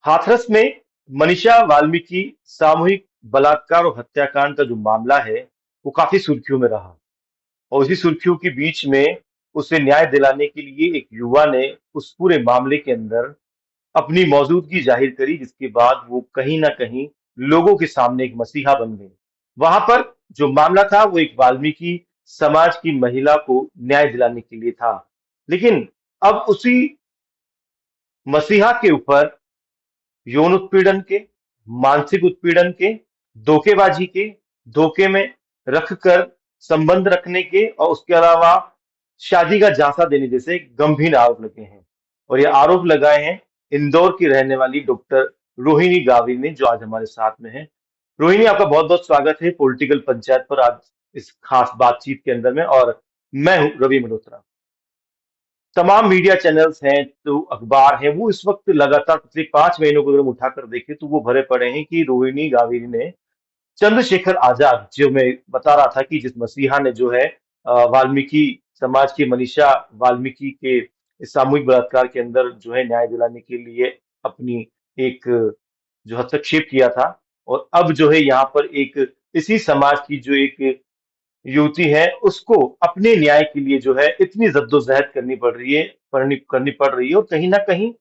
हाथरस में मनीषा वाल्मीकि सामूहिक बलात्कार और हत्याकांड का जो मामला है वो काफी सुर्खियों में रहा। और इसी सुर्खियों के बीच में उसे न्याय दिलाने के लिए एक युवा ने उस पूरे मामले के अंदर अपनी मौजूदगी जाहिर करी, जिसके बाद वो कहीं ना कहीं लोगों के सामने एक मसीहा बन गई। वहां पर जो मामला था वो एक वाल्मीकि समाज की महिला को न्याय दिलाने के लिए था। लेकिन अब उसी मसीहा के ऊपर यौन उत्पीड़न के, मानसिक उत्पीड़न के, धोखेबाजी के, धोखे में रखकर संबंध रखने के और उसके अलावा शादी का झांसा देने जैसे गंभीर आरोप लगे हैं। और ये आरोप लगाए हैं इंदौर की रहने वाली डॉक्टर रोहिणी गावी ने, जो आज हमारे साथ में है। रोहिणी, आपका बहुत बहुत स्वागत है पॉलिटिकल पंचायत पर आज इस खास बातचीत के अंदर में। और मैं हूं रवि मल्होत्रा। तमाम मीडिया चैनल्स हैं, तो अखबार हैं, वो इस वक्त लगातार पिछले 5 महीनों को अगर हम उठाकर देखें तो वो भरे पड़े हैं कि रोहिणी गाविनी ने चंद्रशेखर आजाद, जो मैं बता रहा था कि जिस मसीहा ने जो है वाल्मीकि समाज की मनीषा वाल्मीकि के इस सामूहिक बलात्कार के अंदर जो है न्याय दिलाने के लिए अपनी एक जो हस्तक्षेप किया था। और अब जो है यहाँ पर एक इसी समाज की जो एक युवती है, उसको अपने न्याय के लिए जो है इतनी जद्दोजहद करनी पड़ रही है। और कहीं ना कहीं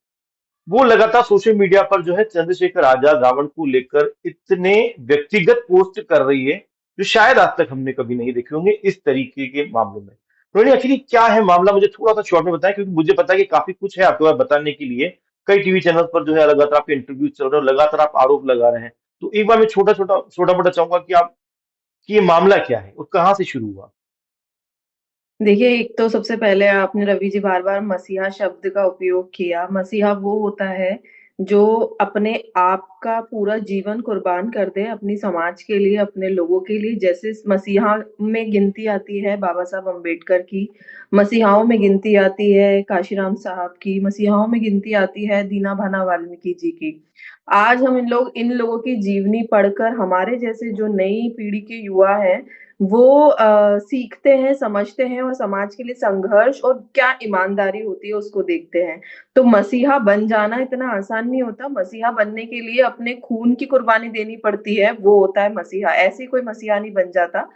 वो लगातार सोशल मीडिया पर जो है चंद्रशेखर आजाद रावण को लेकर इतने व्यक्तिगत पोस्ट कर रही है, जो शायद आज तक हमने कभी नहीं देखे होंगे इस तरीके के मामलों में। रोहिणी, आखिर क्या है मामला, मुझे थोड़ा सा शॉर्ट में बताएं, क्योंकि मुझे पता है कि काफी कुछ है आपके पास बताने के लिए। कई टीवी चैनल पर जो है लगातार आपके इंटरव्यू चल रहे हैं और लगातार आप आरोप लगा रहे हैं। तो एक बार मैं छोटा मोटा चाहूंगा कि आप कि ये मामला क्या है और कहाँ से शुरू हुआ। देखिए, एक तो सबसे पहले आपने रवि जी बार-बार मसीहा शब्द का उपयोग किया। मसीहा वो होता है जो अपने आप का पूरा जीवन कुर्बान कर दे अपनी समाज के लिए, अपने लोगों के लिए। जैसे इस मसीहा में गिनती आती है बाबा साहब अम्बेडकर की, मसीहाओं में गिनती आती है काशीराम साहब की, मसीहाओं में गिनती आती है दीना भाना वाल्मीकि जी की। आज हम इन लोगों की जीवनी पढ़कर हमारे जैसे जो नई पीढ़ी के युवा हैं, वो सीखते हैं, समझते हैं और समाज के लिए संघर्ष और क्या ईमानदारी होती है उसको देखते हैं। तो मसीहा बन जाना इतना आसान नहीं होता, मसीहा बनने के लिए अपने खून की कुर्बानी देनी पड़ती है, वो होता है मसीहा। ऐसे ही कोई मसीहा नहीं बन जाता,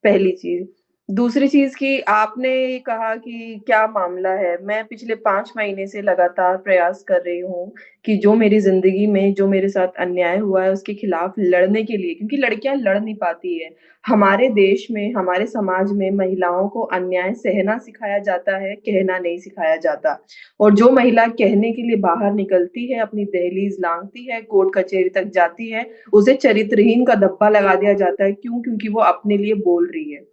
पहली चीज़। दूसरी चीज़ कि आपने ये कहा कि क्या मामला है, मैं पिछले 5 महीने से लगातार प्रयास कर रही हूँ कि जो मेरी ज़िंदगी में जो मेरे साथ अन्याय हुआ है उसके खिलाफ लड़ने के लिए, क्योंकि लड़कियाँ लड़ नहीं पाती हैं। हमारे देश में, हमारे समाज में महिलाओं को अन्याय सहना सिखाया जाता है, कहना नहीं सिखाया जाता। और जो महिला कहने के लिए बाहर निकलती है, अपनी दहलीज़ लांघती है, कोर्ट कचहरी तक जाती है, उसे चरित्रहीन का धब्बा लगा दिया जाता है। क्यों? क्योंकि वो अपने लिए बोल रही है।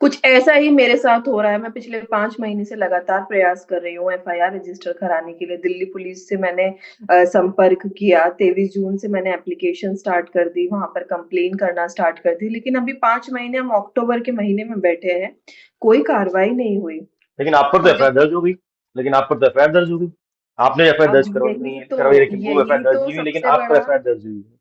कुछ ऐसा ही मेरे साथ हो रहा है, मैं पिछले 5 महीने से लगातार प्रयास कर रही हूँ एफआईआर रजिस्टर कराने के लिए। दिल्ली पुलिस से मैंने संपर्क किया, 23 जून से मैंने एप्लीकेशन स्टार्ट कर दी, वहाँ पर कंप्लेन करना स्टार्ट कर दी, लेकिन अभी 5 महीने हम अक्टूबर के महीने में बैठे हैं, कोई कार्रवाई नहीं हुई। लेकिन आप पर तो मुझे एफआईआर दर्ज हो गई। लेकिन आप पर तो एफआईआर दर्ज हो गई। आपने एफआईआर अब दर्ज करवाई नहीं है, करवाई तो रखी, वो एफआईआर यही दर्ज तो नहीं हुई, लेकिन सबसे आप पर बड़ा एफआईआर दर्ज हुई है।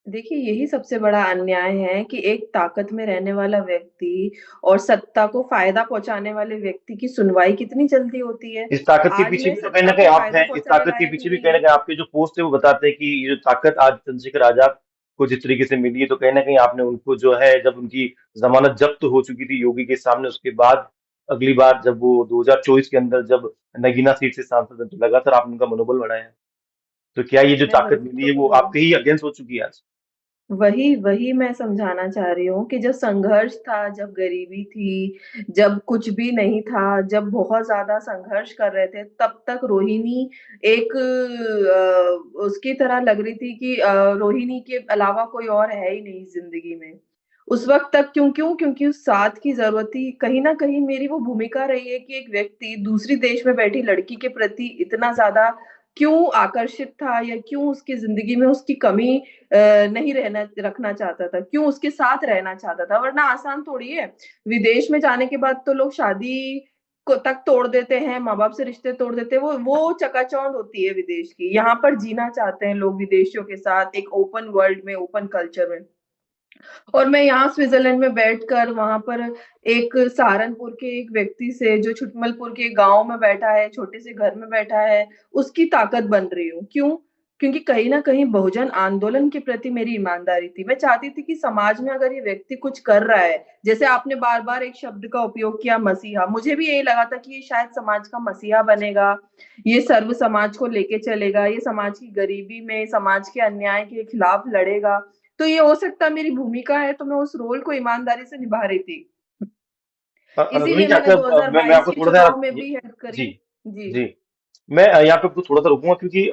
देखिए, यही सबसे बड़ा अन्याय है कि एक ताकत में रहने वाला व्यक्ति और सत्ता को फ़ायदा पहुँचाने वाले व्यक्ति की सुनवाई कितनी जल्दी होती है। इस ताकत के आज पीछे मैं भी तो कहीं ना सत्ता कहीं को आप फ़ायदा हैं, इस पहुँचाने ताकत के लायक पीछे भी नहीं कहीं ना हूँ। कहीं आपके जो पोस्ट है वो बताते हैं कि ये जो ताकत आज चंद्रशेखर आजाद को जिस तरीके से मिली है, तो कहीं ना कहीं आपने उनको जो है, जब उनकी जमानत जब्त हो चुकी थी योगी के सामने, उसके बाद अगली बार जब वो 2024 के अंदर जब नगीना सीट से सांसद बने, तो लगातार आपने उनका मनोबल बढ़ाया है। तो क्या ये जो मैं ताकत वही मिली तो है वो आपके ही अगेंस्ट हो चुकी है आज। वही मैं समझाना चाह रही हूँ कि जब संघर्ष था, जब गरीबी थी, जब कुछ भी नहीं था, जब बहुत ज़्यादा संघर्ष कर रहे थे, तब तक रोहिणी एक उसकी तरह लग रही थी कि रोहिणी के अलावा कोई और है ही नहीं ज़िंदगी में। उस वक़्त तक क्यों? क्योंकि उस साथ की ज़रूरत थी। कहीं न कहीं मेरी वो भूमिका रही है कि एक व्यक्ति दूसरी देश में बैठी लड़की के प्रति इतना ज़्यादा क्यों आकर्षित था या क्यों उसकी ज़िंदगी में उसकी कमी नहीं रहना रखना चाहता था, क्यों उसके साथ रहना चाहता था, वरना आसान थोड़ी है। विदेश में जाने के बाद तो लोग शादी को तक तोड़ देते हैं, माँ-बाप से रिश्ते तोड़ देते हैं, वो चकाचौंध होती है विदेश की। यहाँ पर जीना चाहते हैं लोग विदेशियों के साथ एक ओपन वर्ल्ड में, ओपन कल्चर में। और मैं यहाँ स्विट्ज़रलैंड में बैठकर वहाँ पर एक सहारनपुर के एक व्यक्ति से जो छुटमलपुर के गाँव में बैठा है, छोटे से घर में बैठा है, उसकी ताकत बन रही हूँ। क्यों? क्योंकि कहीं न कहीं बहुजन आंदोलन के प्रति मेरी ईमानदारी थी। मैं चाहती थी कि समाज में अगर ये व्यक्ति कुछ कर रहा है, जैसे आपने बार-बार एक शब्द का उपयोग किया मसीहा, मुझे भी यही लगा था कि ये शायद समाज का मसीहा बनेगा, ये सर्व समाज को लेके चलेगा, ये समाज की गरीबी में, समाज के अन्याय के खिलाफ लड़ेगा। तो ये हो सकता है मेरी भूमिका है, तो मैं उस रोल को ईमानदारी से निभा रही थी। रोहिणी इसीलिए जी, मैंने अच्छा, मैं 2022 आपको के थोड़ा-सा चुनाव में ये भी हेल्प जी, करी। जी। जी। मैं यहाँ पे आपको थोड़ा-सा रोकूँगा क्योंकि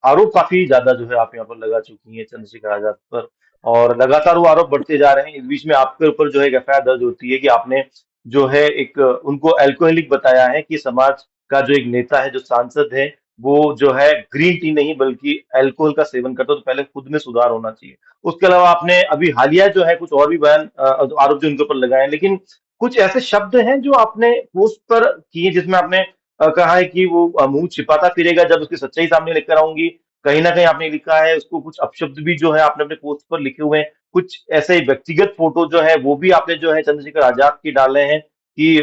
आरोप काफ़ी ज़्यादा जो है आप यहाँ पर लगा चुकी हैं चंद्रशेखर आज़ाद पर और लगातार वो आरोप बढ़ते जा रहे हैं। इस बीच में आपके ऊपर जो है एक एफआईआर दर्ज होती है कि आपने जो है एक उनको अल्कोहलिक बताया है कि समाज का जो एक नेता है, जो सांसद है, वो जो है ग्रीन टी नहीं बल्कि अल्कोहल का सेवन करता है, तो पहले खुद में सुधार होना चाहिए। उसके अलावा आपने अभी हालिया जो है कुछ और भी बयान आरोप जो उनके ऊपर लगाए हैं, लेकिन कुछ ऐसे शब्द हैं जो आपने पोस्ट पर किए जिसमें आपने कहा है कि वो मुंह छिपाता फिरेगा जब उसकी सच्चाई सामने लेकर आऊंगी। कहीं ना कहीं आपने लिखा है उसको कुछ अपशब्द भी जो है आपने अपने पोस्ट पर लिखे हुए हैं। कुछ ऐसे व्यक्तिगत फोटो जो है वो भी आपने जो है चंद्रशेखर आजाद की डाले हैं कि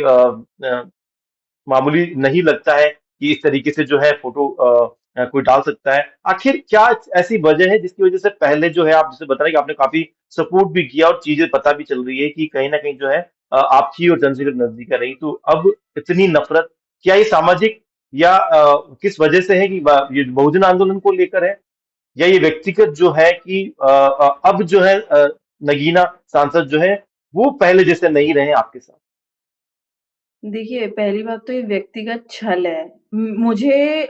मामूली नहीं लगता है कि इस तरीके से जो है फोटो कोई डाल सकता है। आखिर क्या ऐसी वजह है जिसकी वजह से पहले जो है आप जैसे बता रहे हैं कि आपने काफी सपोर्ट भी किया और चीजें पता भी चल रही है कि कहीं ना कहीं जो है आपकी और चंद्रशेखर नजदीक रही, तो अब इतनी नफरत क्या ये सामाजिक या किस वजह से है कि ये बहुजन आंदोलन को लेकर है या ये व्यक्तिगत जो है कि अब जो है नगीना सांसद जो है वो पहले जैसे नहीं रहे आपके साथ। देखिए, पहली बात तो ये व्यक्तिगत छल है। मुझे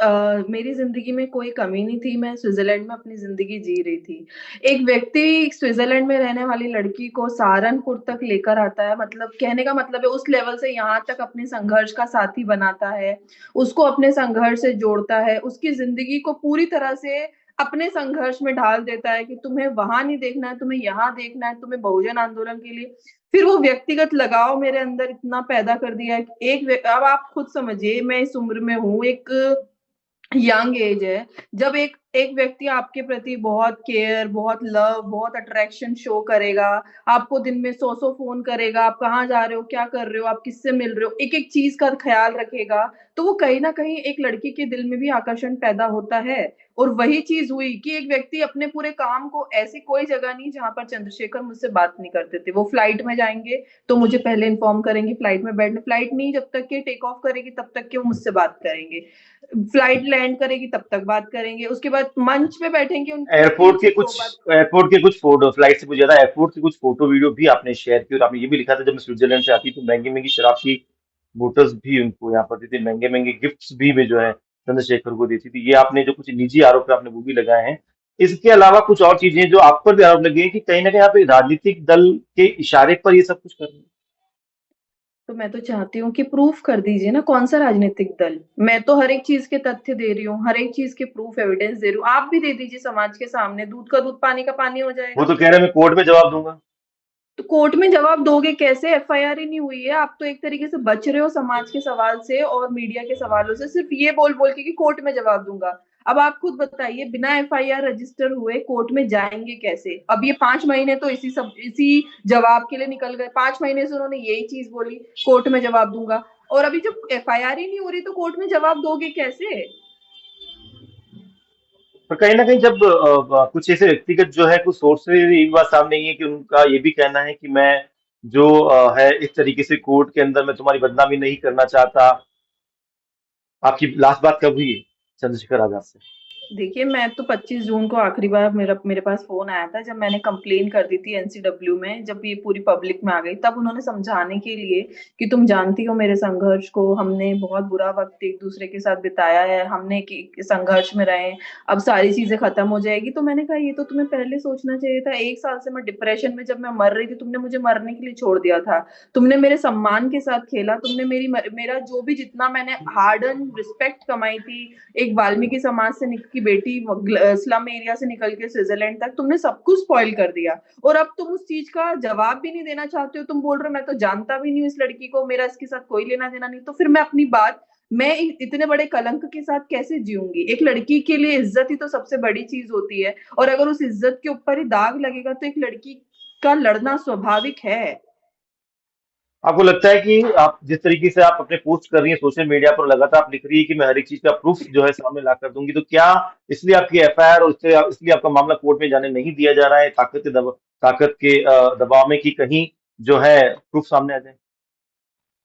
मेरी ज़िंदगी में कोई कमी नहीं थी, मैं स्विट्ज़रलैंड में अपनी ज़िंदगी जी रही थी। एक व्यक्ति स्विट्ज़रलैंड में रहने वाली लड़की को सहारनपुर तक लेकर आता है, मतलब कहने का मतलब है उस लेवल से यहाँ तक अपने संघर्ष का साथी बनाता है, उसको अपने संघर्ष से जोड़ता है, उसकी ज़िंदगी को पूरी तरह से अपने संघर्ष में ढाल देता है कि तुम्हें वहाँ नहीं देखना है, तुम्हें यहाँ देखना है, तुम्हें बहुजन आंदोलन के लिए फिर वो व्यक्तिगत लगाव मेरे अंदर इतना पैदा कर दिया है कि अब आप खुद समझिए मैं इस उम्र में हूँ, एक यंग एज है, जब एक एक व्यक्ति आपके प्रति बहुत केयर, बहुत लव, बहुत अट्रैक्शन शो करेगा, आपको दिन में 100-100 फ़ोन करेगा, आप कहाँ जा रहे हो, क्या कर रहे हो, आप किससे मिल रहे हो, एक-एक चीज़ का ख़्याल रखेगा, तो वो कहीं न कहीं एक लड़की के दिल में भी आकर्षण पैदा होता है। और वही चीज़ हुई कि एक व्यक्ति अपने पूरे काम को ऐसी कोई जगह नहीं जहाँ पर चंद्रशेखर मुझसे बात नहीं करते थे। वो फ्लाइट में जाएँगे, तो मुझे पहले इन्फॉर्म करेंगे फ्लाइट में बैठना फ्लाइट नहीं जब तक कि टेक ऑफ करेगी तब तक कि वो मुझसे बात करेंगे। फ्लाइट लैंड करेगी तब तक बात करेंगे, उसके बाद मंच पे बैठेंगे उनके साथ 3 से 2 बात। एयरपोर्ट के कुछ फोटो, फ्लाइट से पूछा था, एयरपोर्ट की कुछ फोटो वीडियो भी आपने शेयर की और आपने ये भी लिखा था जब मैं स्विट्जरलैंड से आती तो महंगी महंगी शराब की बोतल्स भी उनको यहाँ पर दी थी, महंगे महंगे गिफ्ट्स भी मैं जो है चंद्रशेखर को देती थी। ये आपने जो कुछ निजी आरोप है आपने वो भी लगाए हैं। इसके अलावा कुछ और चीजें जो आप पर भी आरोप लगे हैं कि कहीं ना कहीं आप एक राजनीतिक दल के इशारे पर ये सब कुछ कर रहे हैं। तो मैं तो चाहती हूँ कि प्रूफ कर दीजिए ना कौन-सा राजनीतिक दल? मैं तो हर एक चीज़ के तथ्य दे रही हूँ, हर एक चीज़ के प्रूफ एविडेंस दे रही हूँ। आप भी दे दीजिए समाज के सामने, दूध का दूध, पानी का पानी हो वो जाएगा। तो कह रहे हैं मैं कोर्ट में जवाब दूंगा। तो कोर्ट में जवाब दोगे कैसे? एफआईआर ही नहीं हुई है। आप तो एक तरीके से बच रहे हो समाज के सवाल से और मीडिया के सवालों से सिर्फ़ ये बोल-बोल के कि कोर्ट में जवाब दूँगा। अब आप खुद बताइए बिना एफआईआर रजिस्टर हुए कोर्ट में जाएँगे कैसे? अब ये 5 महीने तो इसी जवाब के लिए निकल गए। 5 महीने से उन्होंने यही चीज़ बोली, कोर्ट में जवाब दूँगा और अभी जब एफआईआर ही नहीं हो रही तो कोर्ट में जवाब दोगे कैसे? पर कहीं ना कहीं जब कुछ ऐसे व्यक्तिगत जो है कुछ सोर्स से एक बात सामने आई है कि उनका ये भी कहना है कि मैं जो है इस तरीके से कोर्ट के अंदर मैं तुम्हारी बदनामी नहीं करना चाहता। आपकी लास्ट बात कब हुई है चंद्रशेखर आजाद से? देखिए, मैं तो 25 जून को आखिरी बार मेरे पास फ़ोन आया था, जब मैंने कंप्लेन कर दी थी एनसीडब्ल्यू में, जब ये पूरी पब्लिक में आ गई, तब उन्होंने समझाने के लिए कि तुम जानती हो मेरे संघर्ष को, हमने बहुत बुरा वक़्त एक-दूसरे के साथ बिताया है, हमने कि संघर्ष में रहे, अब सारी चीज़ें खत्म हो जाएगी। तो मैंने कहा, ये तो तुम्हें पहले सोचना चाहिए था, 1 साल से मैं डिप्रेशन में जब मैं मर रही थी, तुमने मुझे मरने के लिए छोड़ दिया था। तुमने मेरे सम्मान के साथ खेला, तुमने मेरा जो भी जितना मैंने हार्ड अर्न रिस्पेक्ट कमाई थी, एक वाल्मीकि समाज से की बेटी स्लम एरिया से निकल के स्विट्जरलैंड तक तुमने सब कुछ स्पॉइल कर दिया और अब तुम उस चीज का जवाब भी नहीं देना चाहते हो। तुम बोल रहे हो मैं तो जानता भी नहीं हूँ इस लड़की को, मेरा इसके साथ कोई लेना देना नहीं। तो फिर मैं अपनी बात मैं इतने बड़े कलंक के साथ कैसे जीऊंगी? एक लड़की के लिए इज्जत ही तो सबसे बड़ी चीज होती है और अगर उस इज्जत के ऊपर ही दाग लगेगा तो एक लड़की का लड़ना स्वाभाविक है। आपको लगता है कि आप जिस तरीके से आप अपने पोस्ट कर रही हैं सोशल मीडिया पर, लगातार आप लिख रही है कि मैं हर एक चीज का प्रूफ जो है सामने ला कर दूंगी, तो क्या इसलिए आपकी एफआईआर और इसलिए आपका मामला कोर्ट में जाने नहीं दिया जा रहा है, ताकत के दबाव में, कि कहीं जो है प्रूफ सामने आ जाए?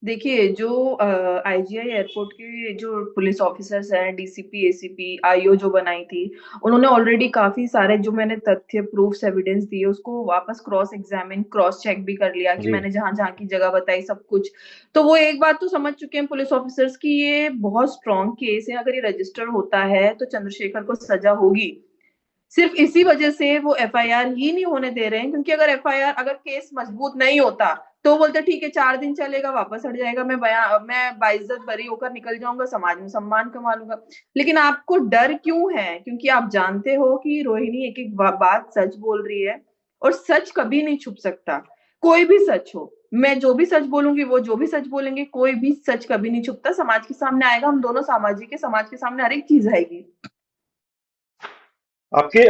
देखिए, जो आईजीआई एयरपोर्ट के जो पुलिस ऑफिसर्स हैं, डीसीपी, एसीपी, आईओ जो बनाई थी, उन्होंने ऑलरेडी काफ़ी सारे जो मैंने तथ्य, प्रूफ्स, एविडेंस दिए, उसको वापस क्रॉस एग्ज़ामिन, क्रॉस चेक भी कर लिया कि जी। मैंने जहाँ-जहाँ की जगह बताई सब कुछ। तो वो एक बात तो समझ चुके हैं पुलिस ऑफिसर्स कि ये बहुत स्ट्रॉन्ग केस है, अगर ये रजिस्टर होता है, तो चंद्रशेखर को सज़ा होगी। सिर्फ इसी वजह से वो एफआईआर ही नहीं होने दे रहे हैं, क्योंकि अगर केस मजबूत नहीं होता, तो बोलते ठीक है 4 दिन चलेगा, वापस हट जाएगा, मैं बाइज्जत बरी होकर निकल जाऊँगा, समाज में सम्मान कमा लूँगा। लेकिन आपको डर क्यों है? क्योंकि आप जानते हो कि रोहिणी एक-एक बात सच बोल रही है और सच कभी नहीं छुप सकता। कोई भी सच हो, मैं जो भी सच बोलूँगी, वो जो भी सच बोलेंगे, कोई भी सच कभी नहीं छुपता, समाज के सामने आएगा, हम दोनों सामाजिक हैं, समाज के सामने हर एक चीज़ आएगी। आपके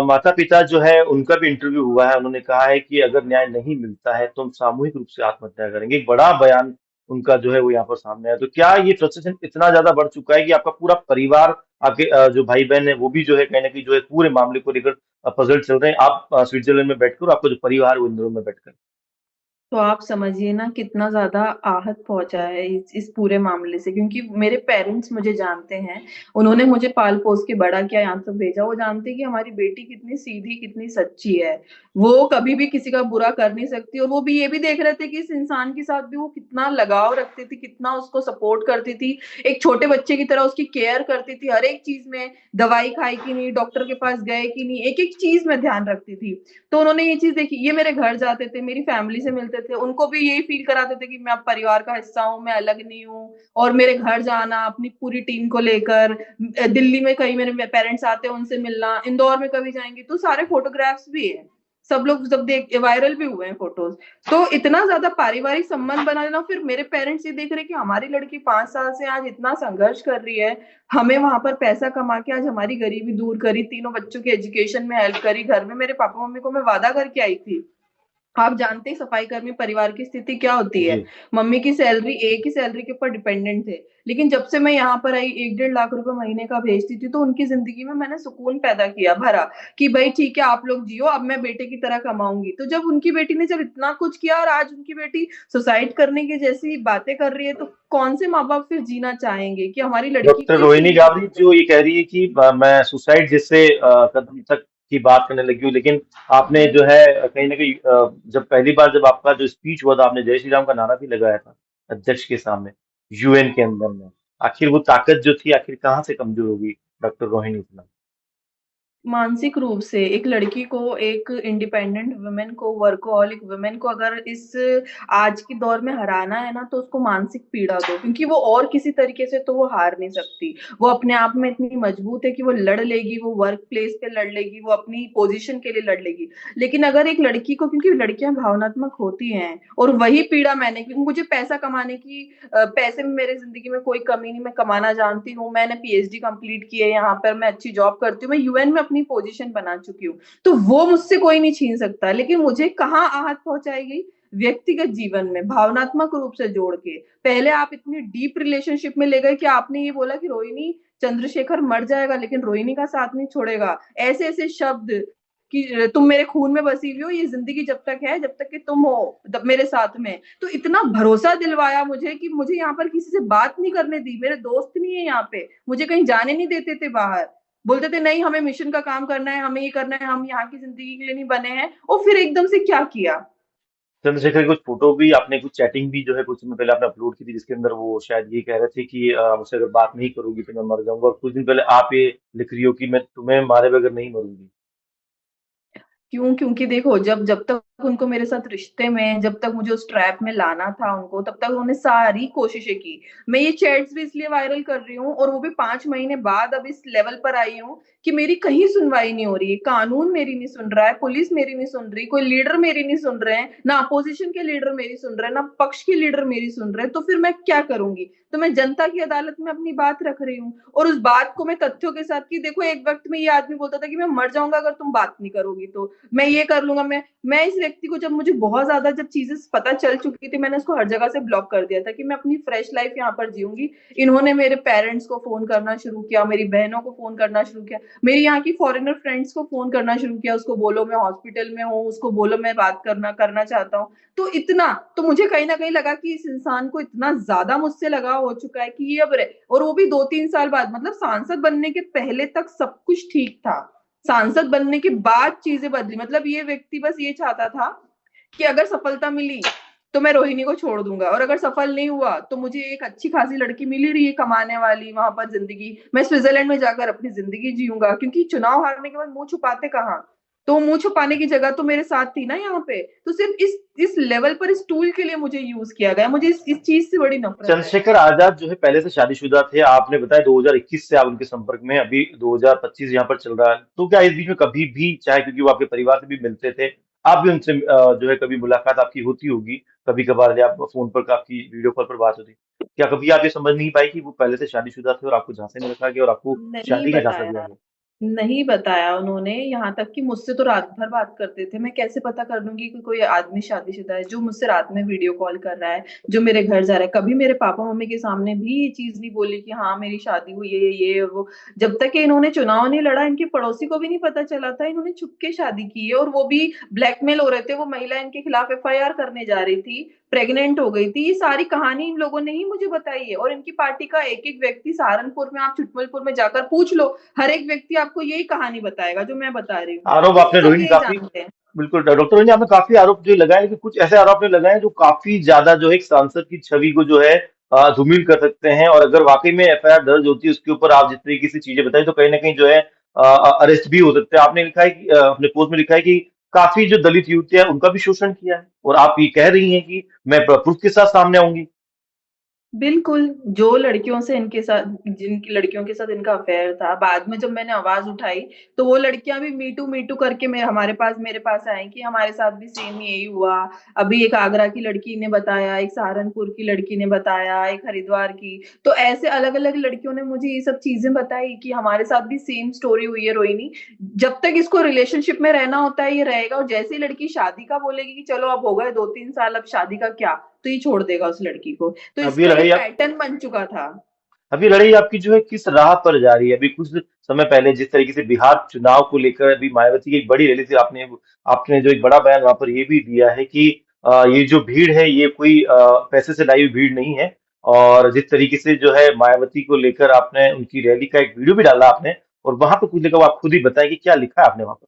माता-पिता जो है उनका भी इंटरव्यू हुआ है। उन्होंने कहा है कि अगर न्याय नहीं मिलता है तो हम सामूहिक रूप से आत्महत्या करेंगे। एक बड़ा बयान उनका जो है वो यहाँ पर सामने आया। तो क्या ये फ्रस्ट्रेशन इतना ज़्यादा बढ़ चुका है कि आपका पूरा परिवार, आपके जो भाई-बहन हैं वो भी जो है कहीं न कहीं जो है पूरे मामले को लेकर पज़ल चल रहे हैं। आप स्विट्ज़रलैंड में बैठकर और आपका जो परिवार है वो इंदौर में बैठकर। तो आप समझिए ना कितना ज़्यादा आहत पहुँचा है इस पूरे मामले से, क्योंकि मेरे पेरेंट्स मुझे जानते हैं, उन्होंने मुझे पाल-पोस के बड़ा किया, यहाँ तक भेजा, वो जानते हैं कि हमारी बेटी कितनी सीधी, कितनी सच्ची है। वो कभी भी किसी का बुरा कर नहीं सकती और वो भी ये भी देख रहे थे कि इस इंसान के साथ भी वो कितना लगाव रखती थी, कितना उसको सपोर्ट करती थी, एक छोटे बच्चे की तरह उसकी केयर करती थी, हर एक चीज़ में दवाई खाई कि नहीं, डॉक्टर के पास गए कि नहीं, एक-एक चीज़ में ध्यान रखती थी। तो उन्होंने ये चीज़ देखी, ये मेरे घर जाते थे, मेरी फैमिली से मिलते थे, उनको भी यही फ़ील कराते थे कि मैं अब परिवार का हिस्सा हूँ, मैं अलग नहीं हूँ और मेरे घर जाना अपनी पूरी टीम को लेकर दिल्ली में कहीं मेरे पेरेंट्स आते हैं, उनसे मिलना, इंदौर में कभी जाएँगे, तो सारे फ़ोटोग्राफ्स भी हैं। सब लोग जब देख वायरल भी हुए हैं फ़ोटोज़। तो इतना ज़्यादा पारिवारिक संबंध बना लेना, फिर मेरे पेरेंट्स ये देख रहे हैं कि हमारी लड़की 5 साल से आज इतना संघर्ष कर रही है, हमें वहाँ पर पैसा कमा के आज हमारी गरीबी दूर करी, तीनों बच्चों की एजुकेशन में हेल्प करी, घर में मेरे पापा-मम्मी को मैं वादा करके आई थी। आप जानते हैं सफाई कर्मी परिवार की स्थिति क्या होती है। जी। मम्मी की सैलरी एक ही सैलरी के ऊपर डिपेंडेंट थे। लेकिन जब से मैं यहाँ पर आई 1 डेढ़ लाख रुपए महीने का भेजती थी, तो उनकी ज़िंदगी में मैंने सुकून पैदा किया, भरा कि भई ठीक है आप लोग जियो, अब मैं बेटे की तरह कमाऊँगी। तो जब उनकी बेटी ने जब इतना कुछ किया और आज उनकी बेटी सुसाइड करने की जैसी बातें कर रही है, तो कौन से माँ-बाप फिर जीना चाहेंगे कि हमारी लड़की डॉक्टर को इस रोहिणी चीज़ में गावरी डूबे? जो ये कह रही है कि मैं सुसाइड जैसे कदम तक की बात करने लगी हूँ, लेकिन आपने जो है कहीं ना कहीं जब पहली बार जब आपका जो स्पीच हुआ था, आपने जय श्री राम का नारा भी लगाया था अध्यक्ष के सामने, यूएन के अंदर में। आखिर वो ताकत जो थी आखिर कहाँ से कमजोर होगी डॉक्टर रोहिणी इतना? मानसिक रूप से एक लड़की को, एक इंडिपेंडेंट वुमन को, वर्कहॉलिक वुमन को अगर इस आज के दौर में हराना है ना, तो उसको मानसिक पीड़ा दो, क्योंकि वो और किसी तरीके से तो वो हार नहीं सकती। वो अपने आप में इतनी मजबूत है कि वो लड़ लेगी, वो वर्क प्लेस पे लड़ लेगी, वो अपनी पोजीशन के लिए लड़ लेगी। लेकिन अगर एक लड़की को, क्योंकि लड़कियां भावनात्मक होती हैं और वही पीड़ा मैंने, क्योंकि मुझे पैसा कमाने की पैसे में मेरे ज़िंदगी में कोई कमी नहीं, मैं कमाना जानती हूँ, मैंने पीएचडी कंप्लीट की है यहाँ पर, मैं अच्छी जॉब करती हूँ, मैं यूएन में अपनी पोज़ीशन बना चुकी हूँ। तो वो मुझसे कोई नहीं छीन सकता, लेकिन मुझे कहाँ आहत पहुँचाएगी? व्यक्तिगत जीवन में, भावनात्मक रूप से जोड़ के। पहले आप इतनी डीप रिलेशनशिप में ले गए कि आपने ये बोला कि रोहिणी, चंद्रशेखर मर जाएगा लेकिन रोहिणी का साथ नहीं छोड़ेगा। ऐसे-ऐसे शब्द कि तुम मेरे खून में बसी हुई हो, ये ज़िंदगी जब तक है, जब तक कि तुम हो मेरे साथ में। तो इतना भरोसा दिलवाया मुझे कि मुझे यहाँ पर किसी से बात नहीं करने दी, मेरे दोस्त नहीं है यहाँ पे, मुझे कहीं जाने नहीं देते थे बाहर। बोलते थे नहीं हमें मिशन का काम करना है, हमें ये करना है, हम यहाँ की ज़िंदगी के लिए नहीं बने हैं और फिर एकदम से क्या किया? चंद्रशेखर की कुछ फोटो भी आपने, कुछ चैटिंग भी जो है कुछ समय पहले आपने अपलोड की थी, जिसके अंदर वो शायद ये कह रहे थे कि मुझसे अगर बात नहीं करोगी तो मैं मर जाऊंगा, और कुछ दिन पहले आप ये लिख रही हो कि मैं तुम्हें मारे बगैर नहीं मरूंगी। क्यों? क्योंकि देखो जब तक उनको मेरे साथ रिश्ते में, जब तक मुझे उस ट्रैप में लाना था उनको, तब तक उन्होंने सारी कोशिशें की। मैं ये चैट्स भी इसलिए वायरल कर रही हूँ और वो भी 5 महीने बाद अब इस लेवल पर आई हूँ कि मेरी कहीं सुनवाई नहीं हो रही है। कानून मेरी नहीं सुन रहा है, पुलिस मेरी नहीं सुन रही, कोई लीडर मेरी नहीं सुन रहे हैं, ना अपोज़िशन के लीडर मेरी सुन रहे हैं, ना पक्ष के लीडर मेरी सुन रहे हैं, तो फिर मैं क्या करूँगी? तो मैं जनता की अदालत में अपनी बात रख रही हूँ और उस बात को मैं तथ्यों के साथ, कि देखो एक वक़्त में ये आदमी बोलता था कि मैं मर जाऊँगा अगर तुम बात नहीं करोगी तो। मैं ये कर लूँगा, मैं इस व्यक्ति को मुझे बहुत ज़्यादा जब चीज़ें पता चल चुकी थी, मैंने उसको हर जगह से ब्लॉक कर दिया था कि मैं अपनी फ्रेश लाइफ़ यहाँ पर जीऊँगी। इन्होंने मेरे पेरेंट्स को फ़ोन करना शुरू किया, मेरी बहनों को फ़ोन करना शुरू किया, मेरी यहाँ की फॉरेनर फ्रेंड्स को फ़ोन करना शुरू किया, उसको बोलो मैं हॉस्पिटल में हूँ, उसको बोलो मैं बात करना करना चाहता हूँ। तो इतना, तो मुझे कहीं न कहीं लगा कि इस इंसान को इतना ज़्यादा मुझसे लगाव हो चुका है कि ये अब रह और वो भी 2-3 साल बाद, मतलब सांसद बनने के पहले तक सब कुछ ठीक था। सांसद बनने के बाद चीज़ें बदली, मतलब ये व्यक्ति बस ये चाहता था कि अगर सफलता मिली, तो मैं रोहिणी को छोड़ दूँगा, और अगर सफल नहीं हुआ, तो मुझे एक अच्छी-खासी लड़की मिल ही रही है कमाने वाली, वहाँ पर ज़िंदगी मैं स्विट्ज़रलैंड में जाकर अपनी ज़िंदगी जीऊँगा, क्योंकि चुनाव हारने के बाद मुँह छुपाते कहाँ? तो मुँह छुपाने की जगह तो मेरे साथ थी ना यहाँ पे। तो सिर्फ़ इस लेवल पर, इस टूल के लिए मुझे यूज़ किया गया। मुझे इस चीज़ से बड़ी नफ़रत है। चंद्रशेखर आजाद जो है पहले से शादीशुदा थे। आपने बताया 2021 से आप उनके संपर्क में हैं, अभी 2025 यहाँ पर चल रहा है। तो क्या इस बीच में कभी भी, चाहे क्योंकि वो आपके परिवार से भी मिलते थे, आप भी उनसे जो है कभी मुलाकात आपकी होती होगी, कभी कभार, या फोन पर आपकी वीडियो कॉल पर बात होती, क्या कभी आप ये समझ नहीं पाई कि वो पहले से शादीशुदा थे और आपको झांसे में रखा गया और आपको नहीं शादी का झांसा दिया बताया। गया? नहीं बताया उन्होंने, यहाँ तक कि मुझसे तो रात भर बात करते थे। मैं कैसे पता कर लूँगी कि कोई आदमी शादीशुदा है, जो मुझसे रात में वीडियो कॉल कर रहा है, जो मेरे घर जा रहा है। कभी मेरे पापा-मम्मी के सामने भी ये चीज़ नहीं बोली कि हाँ, मेरी शादी हुई है, ये और वो। जब तक कि इन्होंने चुनाव नहीं लड़ा, इनके पड़ोसी को भी नहीं पता चला था। इन्होंने छुप के शादी की है, और वो भी ब्लैकमेल हो रहे थे। वो महिला इनके खिलाफ एफआईआर करने जा रही थी, प्रेग्नेंट हो गई थी। ये सारी कहानी इन लोगों ने ही मुझे बताई है, और इनकी पार्टी का एक-एक व्यक्ति सहारनपुर में, आप छुटमलपुर में जाकर पूछ लो, हर एक व्यक्ति आपको यही कहानी बताएगा जो मैं बता रही हूँ। आरोप तो आपने सब रोहिणी यही काफी, जानते हैं। बिल्कुल डॉक्टर रोहिणी, आपने काफी आरोप जो लगाए हैं, कि कुछ ऐसे आरोप आपने लगाए हैं जो काफी ज्यादा जो है एक सांसद की छवि को जो है धूमिल कर सकते हैं। और अगर वाकई में एफआईआर दर्ज होती है उसके ऊपर, आप जिस तरीके से चीजें बताई, तो कहीं ना कहीं जो है अरेस्ट भी हो सकते हैं। आपने लिखा है कि अपने पोस्ट में लिखा है कि काफी जो दलित युवतियां हैं उनका भी शोषण किया है, और आप ये कह रही हैं कि मैं प्रूफ के साथ सामने आऊंगी। बिल्कुल, जो लड़कियों से इनके साथ जिन लड़कियों के साथ इनका अफ़ेयर था, बाद में जब मैंने आवाज़ उठाई, तो वो लड़कियाँ भी मी टू करके मेरे पास आई कि हमारे साथ भी सेम यही हुआ। अभी एक आगरा की लड़की ने बताया, एक सहारनपुर की लड़की ने बताया, एक हरिद्वार की। तो ऐसे अलग-अलग लड़कियों ने मुझे ये सब चीज़ें बताई कि हमारे साथ भी सेम स्टोरी हुई है रोहिणी। जब तक इसको रिलेशनशिप में रहना होता है, ये रहेगा, और जैसे ही लड़की शादी का बोलेगी कि चलो अब हो गए 2-3 साल, अब शादी का क्या? तो ये छोड़ देगा उस लड़की को। तो अब ये इसका लड़ाई एक आप पैटर्न बन चुका था। अब ये लड़ाई आपकी जो है किस राह पर जा रही है? अभी कुछ समय पहले जिस तरीके से बिहार चुनाव को लेकर अभी मायावती की एक बड़ी रैली थी, आपने आपने जो एक बड़ा बयान वहां पर ये भी दिया है कि ये जो भीड़ है ये कोई पैसे से लाई हुई भीड़ नहीं है। और जिस तरीके से जो है मायावती को लेकर आपने उनकी रैली का एक वीडियो भी डाला आपने, और वहां पर कुछ लिखा, वो आप खुद ही बताएं कि क्या लिखा है आपने वहां पर।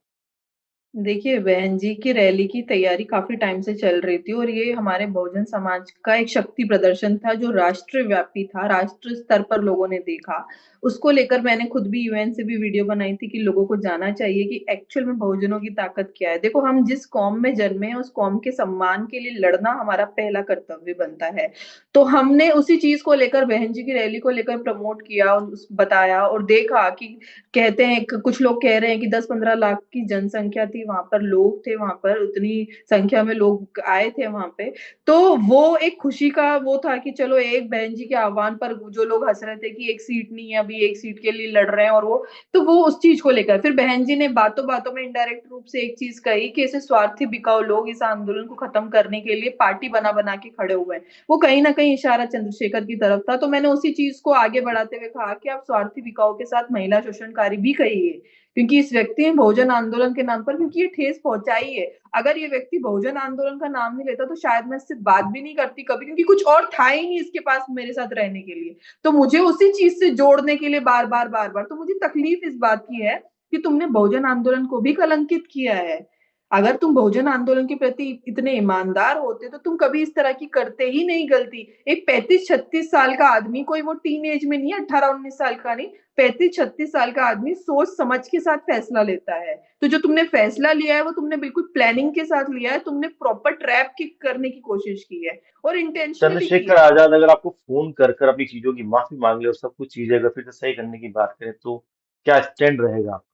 देखिए, बहन जी की रैली की तैयारी काफ़ी टाइम से चल रही थी, और ये हमारे बहुजन समाज का एक शक्ति प्रदर्शन था जो राष्ट्रव्यापी था, राष्ट्र स्तर पर लोगों ने देखा। उसको लेकर मैंने खुद भी यूएन से भी वीडियो बनाई थी कि लोगों को जानना चाहिए कि एक्चुअल में बहुजनों की ताकत क्या है। देखो, हम जिस कौम में जन्मे हैं, उस कौम के सम्मान के लिए लड़ना हमारा पहला कर्तव्य बनता है। तो हमने उसी चीज़ को लेकर, बहन जी की रैली को लेकर प्रमोट किया, और उस बताया और देखा कि कहते हैं, कुछ लोग कह रहे हैं कि 10-15 लाख की जनसंख्या थी वहाँ पर, लोग थे वहाँ पर, उतनी संख्या में लोग आए थे वहाँ पे। तो वो एक खुशी का वो था कि चलो, एक बहन जी के आह्वान पर जो लोग हँस रहे थे कि एक सीट नहीं है, अभी एक सीट के लिए लड़ रहे हैं, और वो उस चीज़ को लेकर फिर बहन जी ने बातों-बातों में इनडायरेक्ट रूप से एक चीज़ कही कि ऐसे स्वार्थी बिकाऊ लोग इस आंदोलन को खत्म करने के लिए पार्टी बना-बना के खड़े हुए हैं। वो कहीं न कहीं इशारा चंद्रशेखर की तरफ था, तो मैंने उसी चीज़ को आगे बढ़ाते हुए कहा कि आप स्वार्थी बिकाऊ के साथ महिला शोषणकारी भी कहिए, क्योंकि इस व्यक्ति ने बहुजन आंदोलन के नाम पर, क्योंकि ये ठेस पहुँचाई है। अगर ये व्यक्ति बहुजन आंदोलन का नाम नहीं लेता, तो शायद मैं इससे बात भी नहीं करती कभी, क्योंकि कुछ और था ही नहीं इसके पास मेरे साथ रहने के लिए। तो मुझे उसी चीज़ से जोड़ने के लिए बार-बार, बार-बार, तो मुझे तकलीफ इस बात की है कि तुमने बहुजन आंदोलन को भी कलंकित किया है। अगर तुम बहुजन आंदोलन के प्रति इतने ईमानदार होते, तो तुम कभी इस तरह की करते ही नहीं गलती। एक 35-36 साल का आदमी, कोई वो टीन एज में नहीं है, 18-19 साल का नहीं, 35-36 साल का आदमी सोच समझ के साथ फैसला लेता है। तो जो तुमने फैसला लिया है, वो तुमने बिल्कुल प्लानिंग के साथ लिया है, तुमने प्रॉपर ट्रैप की करने की कोशिश की है, और इंटेंशनली की चंद्रशेखर है। आजाद अगर आपको फोन कर कर अपनी चीजों की माफी मांग ले और सब कुछ चीजें अगर फिर से सही करने की बात करें, तो क्या स्टैंड रहेगा आपका?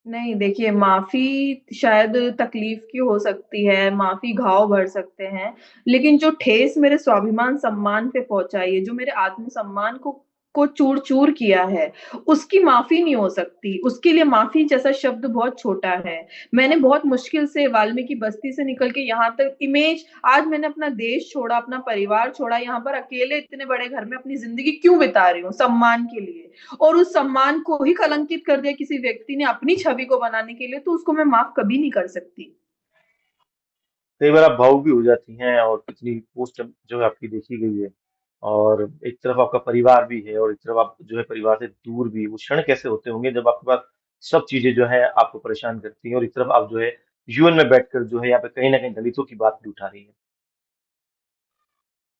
नहीं, देखिए, माफ़ी शायद तकलीफ़ की हो सकती है, माफ़ी घाव भर सकते हैं, लेकिन जो ठेस मेरे स्वाभिमान सम्मान पे पहुँचाई है, जो मेरे आत्मसम्मान को को चूर-चूर किया है, उसकी माफ़ी नहीं हो सकती। उसके लिए माफ़ी जैसा शब्द बहुत छोटा है। मैंने बहुत मुश्किल से वाल्मीकि बस्ती से निकल के यहाँ तक इमेज आज मैंने अपना देश छोड़ा, अपना परिवार छोड़ा, यहाँ पर अकेले इतने बड़े घर में अपनी ज़िंदगी क्यों बिता रही हूँ? सम्मान के लिए। और उस सम्मान को ही कलंकित कर दिया किसी व्यक्ति ने अपनी छवि को बनाने के लिए, तो उसको मैं माफ़ कभी नहीं कर सकती। कई बार आप भावुक भी हो जाती हैं और कितनी पोस्ट जो है आपकी देखी गई है, और एक तरफ आपका परिवार भी है और एक तरफ आप जो है परिवार से दूर भी। वो क्षण कैसे होते होंगे जब आपके पास सब चीजें जो है आपको परेशान करती हैं, और एक तरफ आप जो है यूएन में बैठकर जो है यहाँ पे कहीं ना कहीं दलितों की बात भी उठा रही है।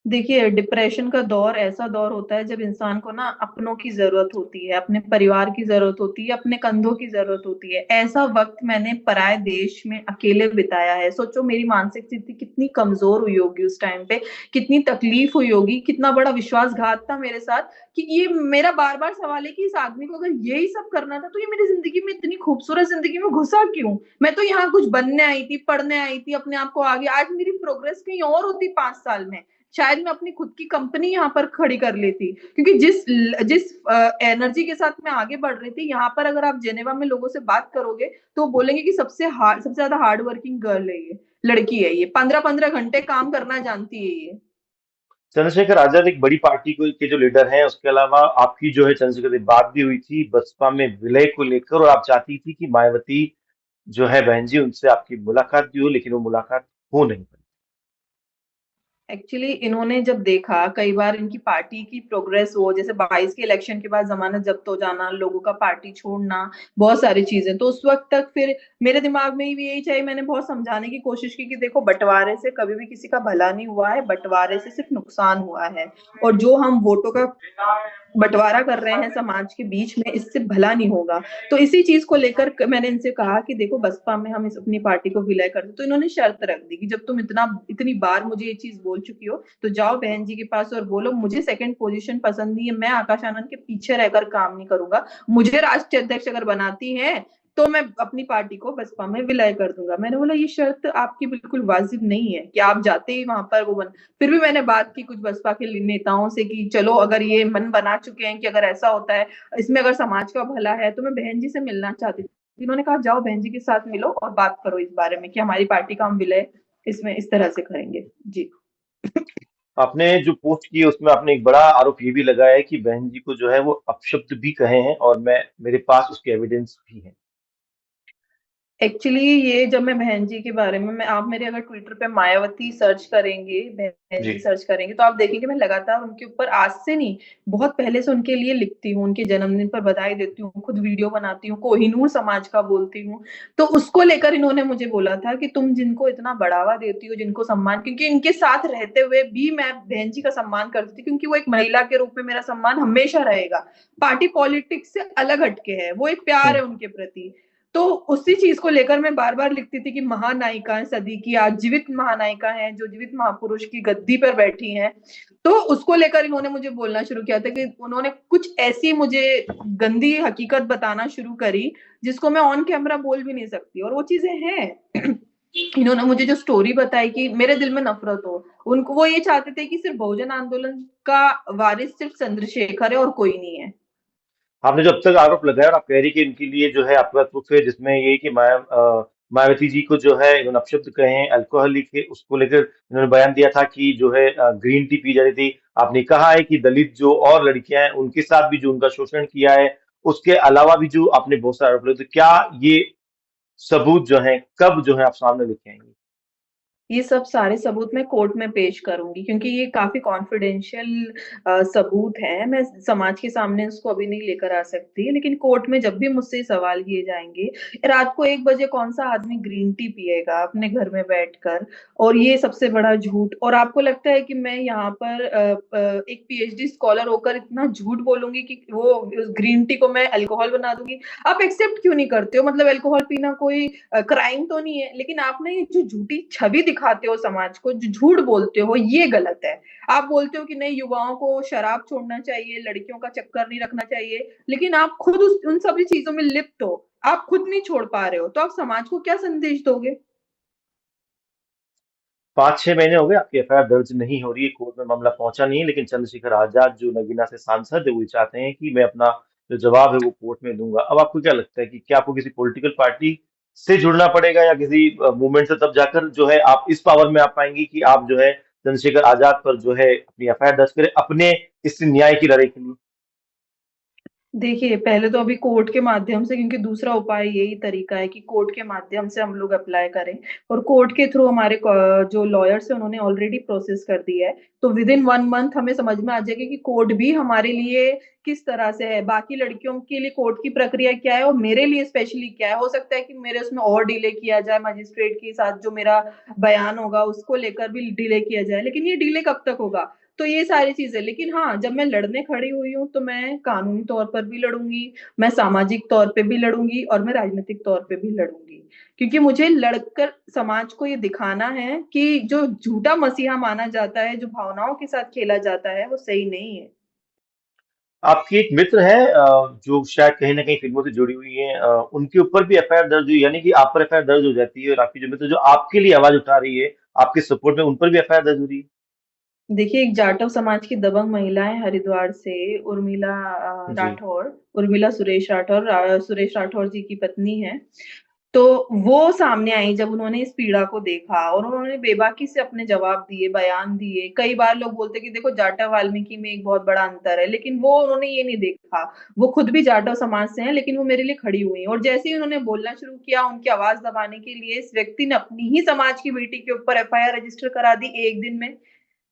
देखिए, डिप्रेशन का दौर ऐसा दौर होता है जब इंसान को ना अपनों की ज़रूरत होती है, अपने परिवार की ज़रूरत होती है, अपने कंधों की ज़रूरत होती है। ऐसा वक़्त मैंने पराए देश में अकेले बिताया है। सोचो मेरी मानसिक स्थिति कितनी कमज़ोर हुई होगी उस टाइम पे, कितनी तकलीफ़ हुई होगी, कितना बड़ा विश्वासघात था मेरे साथ कि ये मेरा बार-बार सवाल है कि इस आदमी को अगर यही सब करना था, तो ये मेरी ज़िंदगी में इतनी खूबसूरत ज़िंदगी में घुसा क्यों? मैं तो यहाँ कुछ बनने आई थी, पढ़ने आई थी, अपने आप को आगे आज मेरी प्रोग्रेस कहीं और होती 5 साल में। शायद मैं अपनी खुद की कंपनी यहाँ पर खड़ी कर लेती क्योंकि जिस एनर्जी के साथ मैं आगे बढ़ रही थी यहाँ पर अगर आप जेनेवा में लोगों से बात करोगे तो वो बोलेंगे कि सबसे ज्यादा हार्ड वर्किंग गर्ल है ये लड़की है ये 15-15 घंटे काम करना जानती है ये। चंद्रशेखर आजाद एक बड़ी पार्टी को के जो लीडर हैं, उसके अलावा आपकी जो है चंद्रशेखर से बात भी हुई थी बसपा में विलय को लेकर, और आप चाहती थी कि मायावती जो है बहन जी उनसे आपकी मुलाकात भी हो, लेकिन वो मुलाकात हो नहीं पाई। एक्चुअली इन्होंने जब देखा कई बार इनकी पार्टी की प्रोग्रेस हो जैसे 22 के इलेक्शन के बाद जमानत जब्त हो जाना, लोगों का पार्टी छोड़ना, बहुत सारी चीजें तो उस वक्त तक फिर मेरे दिमाग में भी यही चाहिए मैंने बहुत समझाने की कोशिश की कि देखो बंटवारे से कभी भी किसी का भला नहीं हुआ है, बंटवारे से सिर्फ नुकसान हुआ है और जो हम वोटों का बंटवारा कर रहे हैं समाज के बीच में इससे भला नहीं होगा। तो इसी चीज को लेकर मैंने इनसे कहा कि देखो बसपा में हम इस अपनी पार्टी को विलय कर दे तो इन्होंने शर्त रख दी कि जब तुम इतनी बार मुझे ये चीज बोल चुकी हो तो जाओ बहन जी के पास और बोलो मुझे सेकंड पोजीशन पसंद नहीं है, मैं आकाश आनंद के पीछे रहकर काम नहीं करूंगा, मुझे राष्ट्रीय अध्यक्ष अगर बनाती है तो मैं अपनी पार्टी को बसपा में विलय कर दूंगा। मैंने बोला ये शर्त आपकी बिल्कुल वाजिब नहीं है कि आप जाते ही वहां पर वो बन। फिर भी मैंने बात की कुछ बसपा के नेताओं से कि चलो अगर ये मन बना चुके हैं कि अगर ऐसा होता है इसमें अगर समाज का भला है तो मैं बहन जी से मिलना चाहती थी। इन्होंने कहा जाओ बहन जी के साथ मिलो और बात करो इस बारे में कि हमारी पार्टी का हम विलय इसमें इस तरह से करेंगे जी। आपने जो पोस्ट की है उसमें आपने एक बड़ा आरोप ये भी लगाया है कि बहन जी को जो है वो अपशब्द भी कहे हैं, और मैं मेरे पास उसके एविडेंस भी है। एक्चुअली ये जब मैं बहन जी के बारे में मैं आप मेरे अगर ट्विटर पे मायावती सर्च करेंगे बहन जी। जी सर्च करेंगे तो आप देखेंगे मैं लगातार उनके ऊपर आज से नहीं बहुत पहले से उनके लिए लिखती हूँ, उनके जन्मदिन पर बधाई देती हूँ, खुद वीडियो बनाती हूँ, कोहिनूर समाज का बोलती हूँ। तो उसको लेकर इन्होंने मुझे बोला था कि तुम जिनको इतना बढ़ावा देती हो जिनको सम्मान क्योंकि इनके साथ रहते हुए भी मैं बहन जी का सम्मान करती थी क्योंकि वो एक महिला के रूप में मेरा सम्मान हमेशा रहेगा। पार्टी पॉलिटिक्स से अलग हटके है वो एक प्यार हम्म। है उनके प्रति। तो उसी चीज को लेकर मैं बार बार लिखती थी कि महानायिका सदी की आज जीवित महानायिका हैं जो जीवित महापुरुष की गद्दी पर बैठी हैं। तो उसको लेकर इन्होंने मुझे बोलना शुरू किया था कि उन्होंने कुछ ऐसी मुझे गंदी हकीकत बताना शुरू करी जिसको मैं ऑन कैमरा बोल भी नहीं सकती और वो चीजें हैं। इन्होंने मुझे जो स्टोरी बताई कि मेरे दिल में नफरत हो उनको वो ये चाहते थे कि सिर्फ बहुजन आंदोलन का वारिस सिर्फ चंद्रशेखर है और कोई नहीं है। आपने जो अब तक आरोप लगाया, और आप कह रही कि इनके लिए जो है आपके पास प्रूफ है, जिसमें ये कि मायावती जी को जो है इन्होंने अपशब्द कहे हैं, अल्कोहलिक है, उसको लेकर इन्होंने बयान दिया था कि जो है ग्रीन टी पी जा रही थी। आपने कहा है कि दलित जो और लड़कियां हैं उनके साथ भी जो उनका शोषण किया है, उसके अलावा भी जो आपने बहुत सारे आरोप लगाए, तो क्या ये सबूत जो है कब जो है आप सामने लेके आएंगे? ये सब सारे सबूत मैं कोर्ट में पेश करूँगी क्योंकि ये काफ़ी कॉन्फिडेंशियल सबूत हैं। मैं समाज के सामने उसको अभी नहीं लेकर आ सकती, लेकिन कोर्ट में जब भी मुझसे सवाल किए जाएँगे, रात को 1 बजे कौन-सा आदमी ग्रीन टी पिएगा अपने घर में बैठकर और ये सबसे बड़ा झूठ और आपको लगता है कि मैं यहाँ पर एक पीएचडी स्कॉलर होकर इतना झूठ बोलूँगी कि वो उस ग्रीन टी को मैं अल्कोहल बना दूँगी। आप एक्सेप्ट क्यों नहीं करते हो? मतलब अल्कोहल पीना कोई क्राइम तो नहीं है, लेकिन आप ना ये जो झूठी छवि दिखाते हो समाज को, जो झूठ बोलते हो, ये गलत है। आप बोलते हो कि नहीं युवाओं को शराब छोड़ना चाहिए, लड़कियों का चक्कर नहीं रखना चाहिए, लेकिन आप खुद उस उन सभी चीज़ों में लिप्त हो। आप खुद नहीं छोड़ पा रहे हो, तो आप समाज को क्या संदेश दोगे? 5-6 महीने हो गए आपकी एफआईआर दर्ज नहीं हो रही है, कोर्ट में मामला पहुंचा नहीं है, लेकिन चंद्रशेखर आजाद जो नगीना से सांसद है वो ये चाहते हैं कि मैं अपना जो जवाब है वो कोर्ट में दूंगा। अब आपको क्या लगता है कि क्या आपको किसी पॉलिटिकल पार्टी से जुड़ना पड़ेगा या किसी मूवमेंट से, तब जाकर जो है आप इस पावर में आ पाएंगी कि आप जो है चंद्रशेखर आजाद पर जो है अपनी एफआईआर दर्ज करें अपने इस न्याय की लड़ाई के लिए? देखिए, पहले तो अभी कोर्ट के माध्यम से, क्योंकि दूसरा उपाय यही तरीका है कि कोर्ट के माध्यम से हम लोग अप्लाई करें, और कोर्ट के थ्रू हमारे जो लॉयर्स हैं उन्होंने ऑलरेडी प्रोसेस कर दिया है। तो विद इन 1 मंथ हमें समझ में आ जाएगा कि कोर्ट भी हमारे लिए किस तरह से है, बाकी लड़कियों के लिए कोर्ट की प्रक्रिया क्या है और मेरे लिए स्पेशली क्या है। हो सकता है कि मेरे उसमें और डिले किया जाए, मजिस्ट्रेट के साथ जो मेरा बयान होगा उसको लेकर भी डिले किया जाए, लेकिन ये डिले कब तक होगा? तो ये सारी चीजें, लेकिन हाँ, जब मैं लड़ने खड़ी हुई हूँ तो मैं कानूनी तौर पर भी लड़ूंगी, मैं सामाजिक तौर पे भी लड़ूंगी और मैं राजनीतिक तौर पे भी लड़ूंगी, क्योंकि मुझे लड़कर समाज को ये दिखाना है कि जो झूठा मसीहा माना जाता है, जो भावनाओं के साथ खेला जाता है, वो सही नहीं है। आपकी एक मित्र है जो शायद कहीं ना कहीं फिल्मों से जुड़ी हुई है, उनके ऊपर भी एफआईआर दर्ज हुई, यानी कि आप पर एफआईआर दर्ज हो जाती है और आपकी जो मित्र जो आपके लिए आवाज उठा रही है आपके सपोर्ट में, उन पर भी एफआईआर दर्ज हो रही है? देखिए, एक जाटव समाज की दबंग महिला है हरिद्वार से, उर्मिला जी। राठौर, उर्मिला सुरेश राठौर, सुरेश राठौर जी की पत्नी है। तो वो सामने आई जब उन्होंने इस पीड़ा को देखा और उन्होंने बेबाकी से अपने जवाब दिए, बयान दिए। कई बार लोग बोलते कि देखो जाटव वाल्मीकि में एक बहुत बड़ा अंतर है, लेकिन वो उन्होंने ये नहीं देखा। वो खुद भी जाटव समाज से हैं, लेकिन वो मेरे लिए खड़ी हुई हैं। और जैसे ही उन्होंने बोलना शुरू किया, उनकी आवाज दबाने के लिए इस व्यक्ति ने अपनी ही समाज की बेटी के ऊपर एफआईआर रजिस्टर करा दी एक दिन में,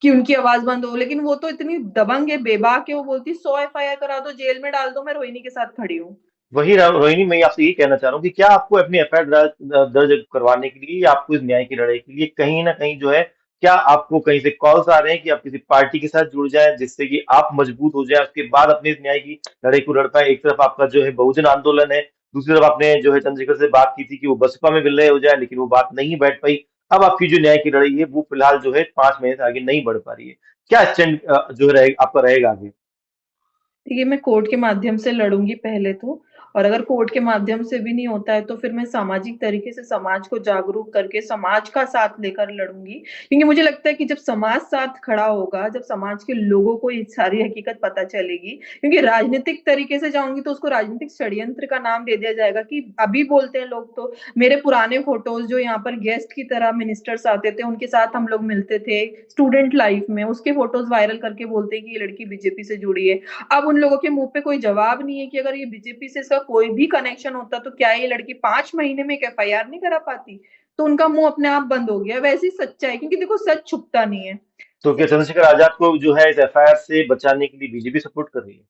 कि उनकी आवाज बंद हो। लेकिन वो तो इतनी दबंग है, बेबाक है, वो बोलती 100 एफआईआर करा दो, जेल में डाल दो, मैं रोहिणी के साथ खड़ी हूँ। वही रोहिणी, मैं आपसे यही कहना चाह रहा हूँ कि क्या आपको अपनी एफआईआर दर्ज करवाने के लिए या आपको इस न्याय की लड़ाई के लिए कहीं ना कहीं जो है, क्या आपको कहीं से कॉल्स आ रहे हैं कि आप किसी पार्टी के साथ जुड़ जाएं जिससे कि आप मजबूत हो जाए, उसके बाद अपने इस न्याय की लड़ाई को लड़ पाए? एक तरफ आपका जो है बहुजन आंदोलन है, दूसरी तरफ आपने जो है चंद्रशेखर से बात की थी कि वो बसपा में विलय हो जाए, लेकिन वो बात नहीं बैठ पाई। अब आपकी जो न्याय की लड़ाई है वो फिलहाल जो है 5 महीने से आगे नहीं बढ़ पा रही है। क्या स्टैंड जो रहेगा आपका रहेगा आगे? देखिए, मैं कोर्ट के माध्यम से लड़ूंगी पहले तो, और अगर कोर्ट के माध्यम से भी नहीं होता है तो फिर मैं सामाजिक तरीके से समाज को जागरूक करके समाज का साथ लेकर लड़ूंगी, क्योंकि मुझे लगता है कि जब समाज साथ खड़ा होगा, जब समाज के लोगों को ये सारी हकीकत पता चलेगी, क्योंकि राजनीतिक तरीके से जाऊंगी तो उसको राजनीतिक षड्यंत्र का नाम दे दिया जाएगा। कि अभी बोलते हैं लोग तो, मेरे पुराने फोटोज जो यहाँ पर गेस्ट की तरह मिनिस्टर्स आते थे उनके साथ हम लोग मिलते थे स्टूडेंट लाइफ में, उसके फोटोज वायरल करके बोलते हैं कि ये लड़की बीजेपी से जुड़ी है। अब उन लोगों के मुंह पे कोई जवाब नहीं है कि अगर ये बीजेपी से इसका कोई भी कनेक्शन होता तो क्या ये लड़की 5 महीने में एक एफआईआर नहीं करा पाती? तो उनका मुंह अपने आप बंद हो गया। वैसे ही सच्चा है, क्योंकि देखो सच छुपता नहीं है। तो क्या चंद्रशेखर आजाद को जो है इस एफआईआर से बचाने के लिए बीजेपी सपोर्ट कर रही है?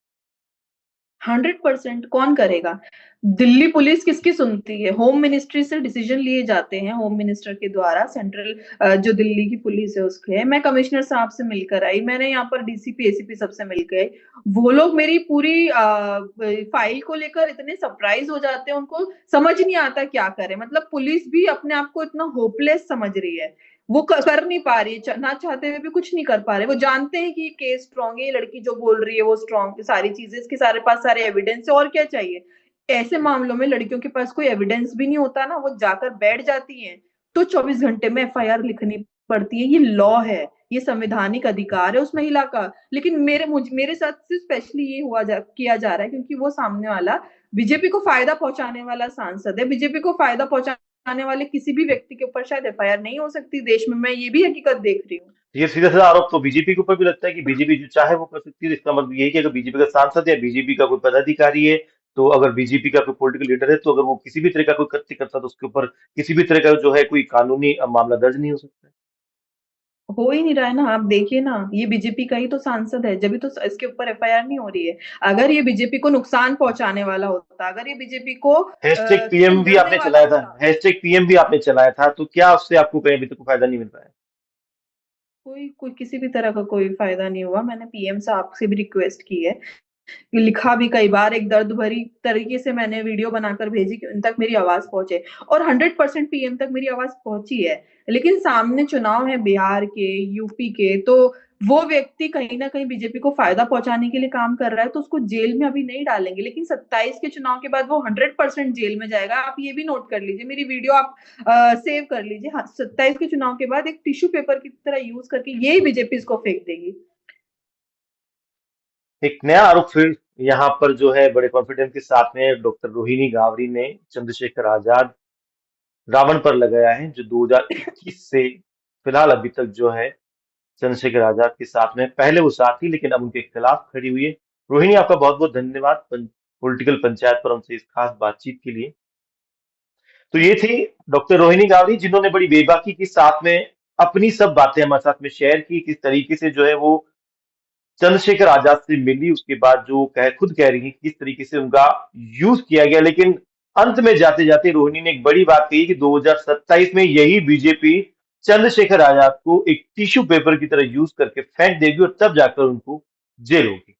100% कौन करेगा? दिल्ली पुलिस किसकी सुनती है? होम मिनिस्ट्री से डिसीजन लिए जाते हैं, होम मिनिस्टर के द्वारा। सेंट्रल जो दिल्ली की पुलिस है उसके, मैं कमिश्नर साहब से मिलकर आई, मैंने यहाँ पर डीसीपी एसीपी सबसे मिल गए। वो लोग मेरी पूरी फाइल को लेकर इतने सरप्राइज हो जाते हैं, उनको समझ नहीं आता क्या करे। मतलब पुलिस भी अपने आप को इतना होपलेस समझ रही है, वो कर नहीं पा रही है, ना चाहते हुए भी कुछ नहीं कर पा रहे। वो जानते हैं कि केस स्ट्रांग है, ये लड़की जो बोल रही है वो स्ट्रांग, सारी चीजें इसके सारे पास सारे एविडेंस है, और क्या चाहिए? ऐसे मामलों में लड़कियों के पास कोई एविडेंस भी नहीं होता ना, वो जाकर बैठ जाती हैं, तो 24 घंटे में एफआईआर लिखनी पड़ती है। ये लॉ है, ये संवैधानिक अधिकार है उस महिला का। लेकिन मेरे साथ से स्पेशली ये किया जा रहा है, क्योंकि वो सामने वाला बीजेपी को फायदा पहुंचाने वाला सांसद है। बीजेपी को फायदा पहुंचाने वाले किसी भी व्यक्ति के ऊपर शायद एफआईआर नहीं हो सकती देश में, मैं ये भी हकीकत देख रही हूँ। ये सीधा सीधा आरोप तो बीजेपी के ऊपर भी लगता है कि बीजेपी जो चाहे वो कर सकती है। इसका मतलब यही है कि अगर बीजेपी का सांसद या बीजेपी का कोई पदाधिकारी है, तो अगर बीजेपी का कोई पॉलिटिकल लीडर है, तो अगर वो किसी भी तरह का कोई कृत्य करता है तो उसके ऊपर किसी भी तरह का जो है कोई कानूनी मामला दर्ज नहीं हो सकता है। हो ही नहीं रहा है ना, आप देखिए ना, ये बीजेपी का ही तो सांसद है, जब तो इसके ऊपर एफआईआर नहीं हो रही है। अगर ये बीजेपी को नुकसान पहुंचाने वाला होता, अगर ये बीजेपी को हैशटैग पीएम भी खंजरने आपने वाला चलाया था, होता, हैशटैग पीएम भी आपने चलाया था, तो क्या उससे आपको कहीं अभी तक कोई फायदा नहीं मिल रहा है? कोई कोई किसी भी तरह का कोई फायदा नहीं हुआ। मैंने पीएम साहब से भी रिक्वेस्ट की है, लिखा भी कई बार, एक दर्द भरी तरीके से मैंने वीडियो बनाकर भेजी कि उन तक मेरी आवाज पहुंचे, और 100% पीएम तक मेरी आवाज पहुंची है। लेकिन सामने चुनाव है बिहार के, यूपी के, तो वो व्यक्ति कहीं ना कहीं बीजेपी को फायदा पहुंचाने के लिए काम कर रहा है, तो उसको जेल में अभी नहीं डालेंगे, लेकिन 27 के चुनाव के बाद वो 100% जेल में जाएगा। आप ये भी नोट कर लीजिए, मेरी वीडियो आप सेव कर लीजिए। हाँ, 27 के चुनाव के बाद एक टिश्यू पेपर की तरह यूज करके यही बीजेपी इसको फेंक देगी। एक नया आरोप फिर यहाँ पर जो है बड़े कॉन्फिडेंस के साथ में डॉक्टर रोहिणी गावरी ने चंद्रशेखर आजाद रावण पर लगाया है, जो 2021 से फिलहाल अभी तक जो है चंद्रशेखर आजाद के साथ में, पहले वो साथ थी लेकिन अब उनके खिलाफ खड़ी हुई है। रोहिणी, आपका बहुत बहुत धन्यवाद पॉलिटिकल पंचायत पर हमसे इस खास बातचीत के लिए। तो ये थी डॉक्टर रोहिणी गावरी, जिन्होंने बड़ी बेबाकी के साथ में अपनी सब बातें हमारे साथ में शेयर की, किस तरीके से जो है वो चंद्रशेखर आजाद से मिली, उसके बाद जो खुद कह रही है किस तरीके से उनका यूज किया गया। लेकिन अंत में जाते जाते रोहिणी ने एक बड़ी बात कही कि 2027 में यही बीजेपी चंद्रशेखर आजाद को एक टिश्यू पेपर की तरह यूज करके फेंक देगी और तब जाकर उनको जेल होगी।